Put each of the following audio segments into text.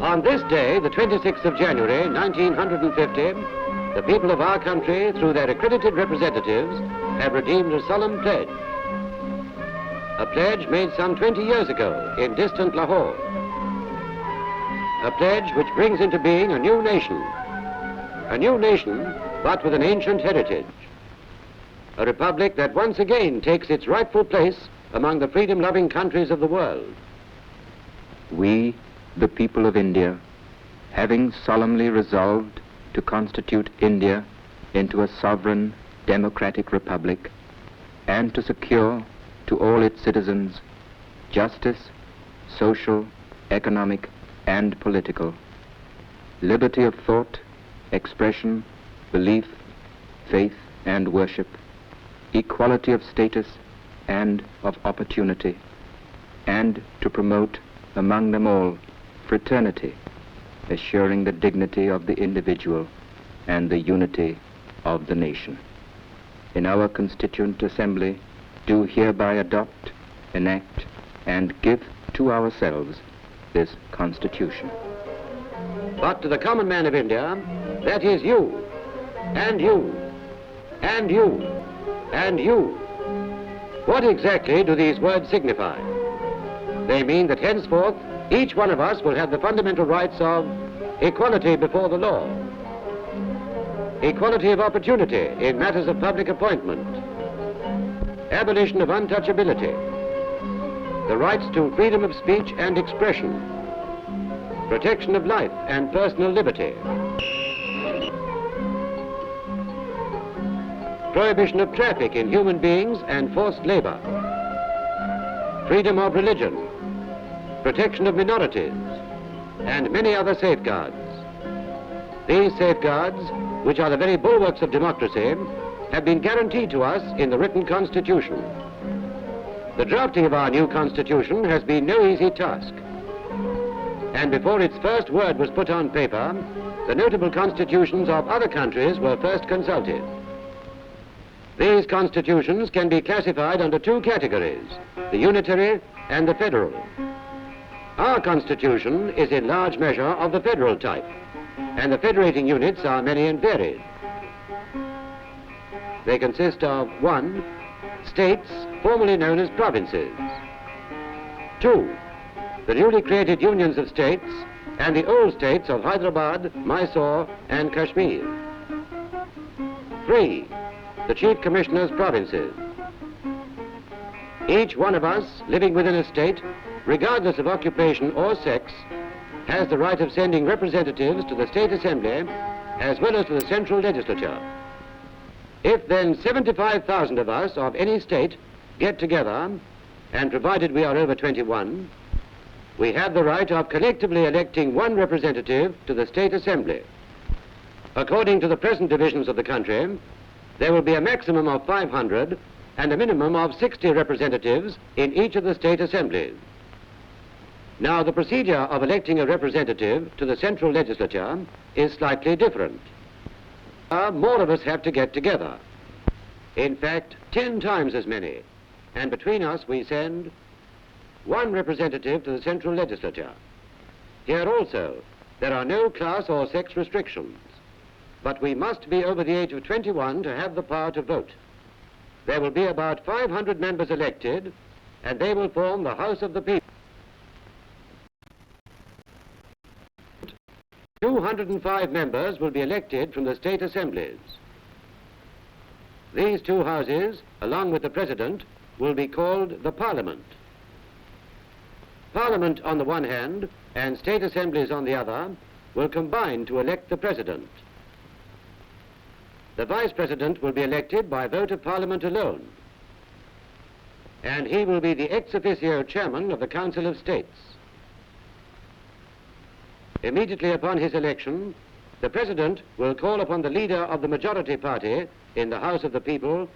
On this day, the 26th of January, 1950, the people of our country, through their accredited representatives, have redeemed a solemn pledge. A pledge made some 20 years ago in distant Lahore. A pledge which brings into being a new nation, but with an ancient heritage. A republic that once again takes its rightful place among the freedom-loving countries of the world. We, the people of India, having solemnly resolved to constitute India into a sovereign democratic republic and to secure to all its citizens justice, social, economic, and political, liberty of thought, expression, belief, faith, and worship, equality of status and of opportunity, and to promote among them all fraternity, assuring the dignity of the individual and the unity of the nation. In our Constituent Assembly, do hereby adopt, enact, and give to ourselves this Constitution. But to the common man of India, that is you, and you, and you, and you. What exactly do these words signify? They mean that henceforth, each one of us will have the fundamental rights of equality before the law, equality of opportunity in matters of public appointment, abolition of untouchability, the rights to freedom of speech and expression, protection of life and personal liberty, prohibition of traffic in human beings and forced labor, freedom of religion, protection of minorities, and many other safeguards. These safeguards, which are the very bulwarks of democracy, have been guaranteed to us in the written Constitution. The drafting of our new Constitution has been no easy task. And before its first word was put on paper, the notable constitutions of other countries were first consulted. These constitutions can be classified under two categories, the unitary and the federal. Our Constitution is in large measure of the federal type, and the federating units are many and varied. They consist of 1. States, formerly known as provinces. 2. The newly created unions of states and the old states of Hyderabad, Mysore, and Kashmir. 3. The Chief Commissioner's provinces. Each one of us living within a state, regardless of occupation or sex, has the right of sending representatives to the State Assembly as well as to the Central Legislature. If then 75,000 of us of any state get together, and provided we are over 21, we have the right of collectively electing one representative to the State Assembly. According to the present divisions of the country, there will be a maximum of 500 and a minimum of 60 representatives in each of the state assemblies. Now, the procedure of electing a representative to the Central Legislature is slightly different. More of us have to get together. In fact, 10 times as many. And between us, we send one representative to the Central Legislature. Here also, there are no class or sex restrictions, but we must be over the age of 21 to have the power to vote. There will be about 500 members elected, and they will form the House of the People. 205 members will be elected from the state assemblies. These two houses, along with the President, will be called the Parliament. Parliament on the one hand and state assemblies on the other will combine to elect the President. The Vice President will be elected by vote of Parliament alone, and he will be the ex officio chairman of the Council of States. Immediately upon his election, the President will call upon the leader of the majority party in the House of the People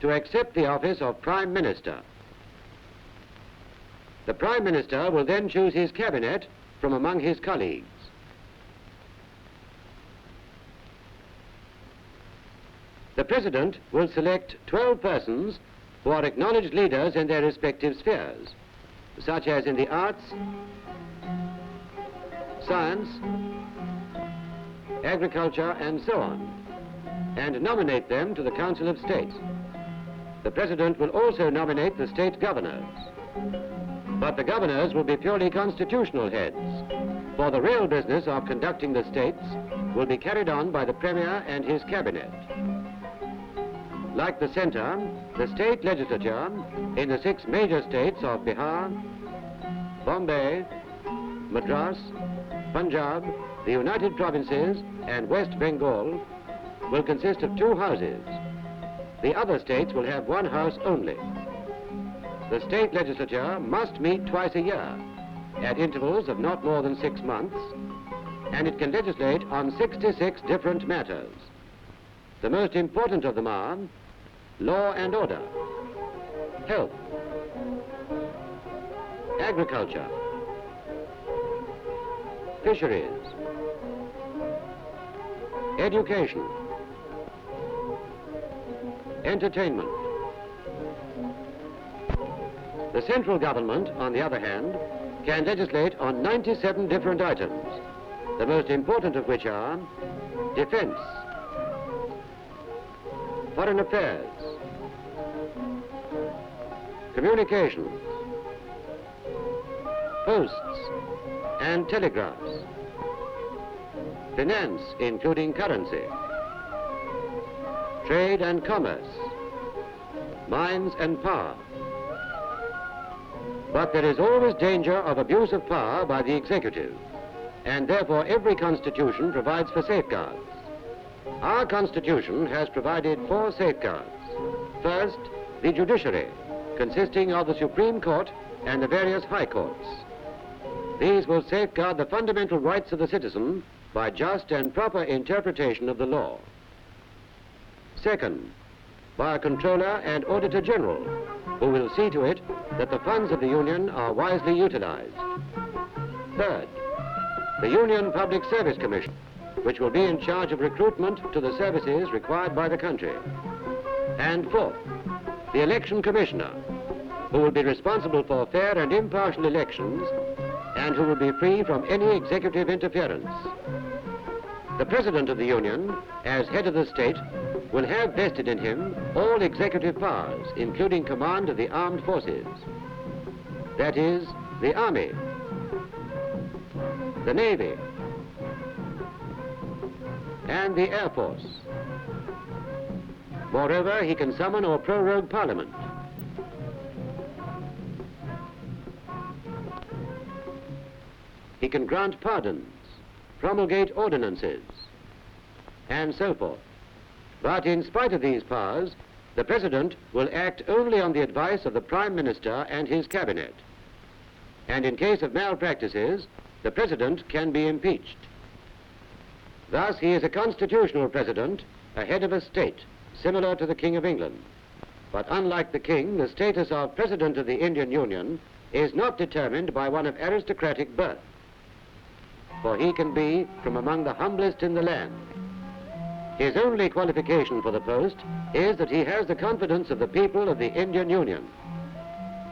to accept the office of Prime Minister. The Prime Minister will then choose his cabinet from among his colleagues. The President will select 12 persons who are acknowledged leaders in their respective spheres, such as in the arts, science, agriculture, and so on, and nominate them to the Council of State. The President will also nominate the state governors, but the governors will be purely constitutional heads, for the real business of conducting the states will be carried on by the Premier and his cabinet. Like the centre, the state legislature in the 6 major states of Bihar, Bombay, Madras, Punjab, the United Provinces, and West Bengal will consist of 2 houses. The other states will have 1 house only. The state legislature must meet twice a year, at intervals of not more than 6 months, and it can legislate on 66 different matters. The most important of them are law and order, health, agriculture, fisheries, education, entertainment. The central government, on the other hand, can legislate on 97 different items, the most important of which are defense, foreign affairs, communications, posts and telegraphs, finance including currency, trade and commerce, mines and power. But there is always danger of abuse of power by the executive, and therefore every constitution provides for safeguards. Our constitution has provided 4 safeguards. First, the judiciary, consisting of the Supreme Court and the various high courts. These will safeguard the fundamental rights of the citizen by just and proper interpretation of the law. Second, by a controller and auditor general, who will see to it that the funds of the Union are wisely utilized. Third, the Union Public Service Commission, which will be in charge of recruitment to the services required by the country. And fourth, the Election Commissioner, who will be responsible for fair and impartial elections and who will be free from any executive interference. The President of the Union, as head of the state, will have vested in him all executive powers, including command of the armed forces. That is, the Army, the Navy, and the Air Force. Moreover, he can summon or prorogue Parliament. He can grant pardons, promulgate ordinances, and so forth. But in spite of these powers, the President will act only on the advice of the Prime Minister and his cabinet. And in case of malpractices, the President can be impeached. Thus, he is a constitutional President, a head of a state, similar to the King of England. But unlike the King, the status of President of the Indian Union is not determined by one of aristocratic birth, for he can be from among the humblest in the land. His only qualification for the post is that he has the confidence of the people of the Indian Union.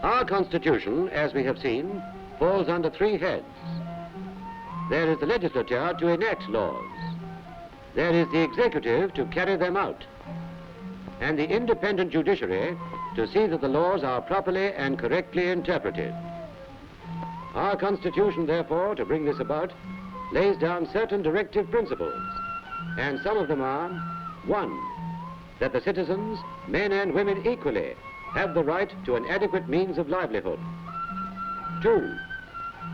Our Constitution, as we have seen, falls under 3 heads. There is the legislature to enact laws. There is the executive to carry them out. And the independent judiciary to see that the laws are properly and correctly interpreted. Our Constitution, therefore, to bring this about, lays down certain directive principles. And some of them are, 1, that the citizens, men and women equally, have the right to an adequate means of livelihood. 2,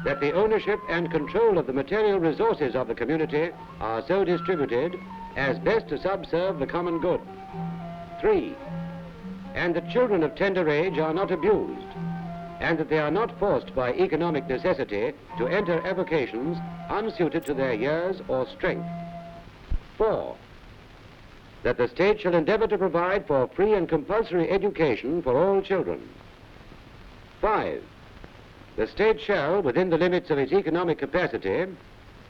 that the ownership and control of the material resources of the community are so distributed as best to subserve the common good. 3, and that children of tender age are not abused, and that they are not forced by economic necessity to enter avocations unsuited to their years or strength. 4, that the state shall endeavor to provide for free and compulsory education for all children. 5, the state shall, within the limits of its economic capacity,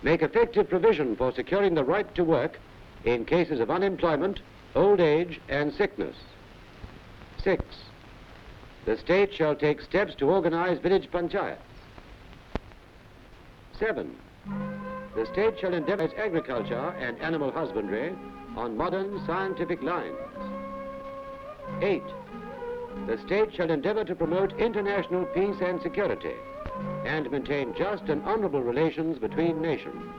make effective provision for securing the right to work in cases of unemployment, old age, and sickness. 6, the state shall take steps to organize village panchayats. 7, The state shall endeavor its agriculture and animal husbandry on modern scientific lines. 8. The state shall endeavor to promote international peace and security and maintain just and honorable relations between nations.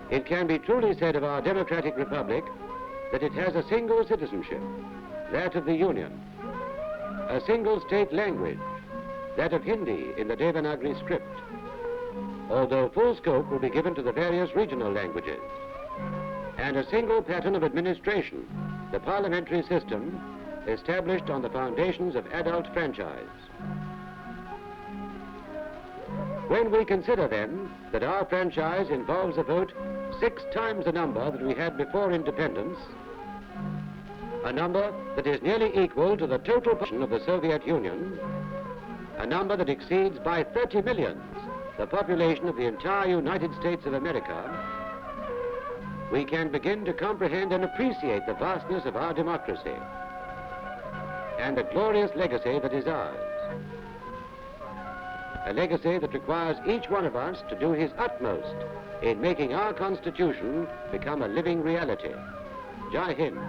It can be truly said of our democratic republic that it has a single citizenship, that of the Union, a single state language, that of Hindi in the Devanagari script, although full scope will be given to the various regional languages, and a single pattern of administration, the parliamentary system, established on the foundations of adult franchise. When we consider then that our franchise involves a vote 6 times the number that we had before independence, a number that is nearly equal to the total population of the Soviet Union, a number that exceeds by 30 millions the population of the entire United States of America, we can begin to comprehend and appreciate the vastness of our democracy and the glorious legacy that is ours. A legacy that requires each one of us to do his utmost in making our Constitution become a living reality. Jai Hind.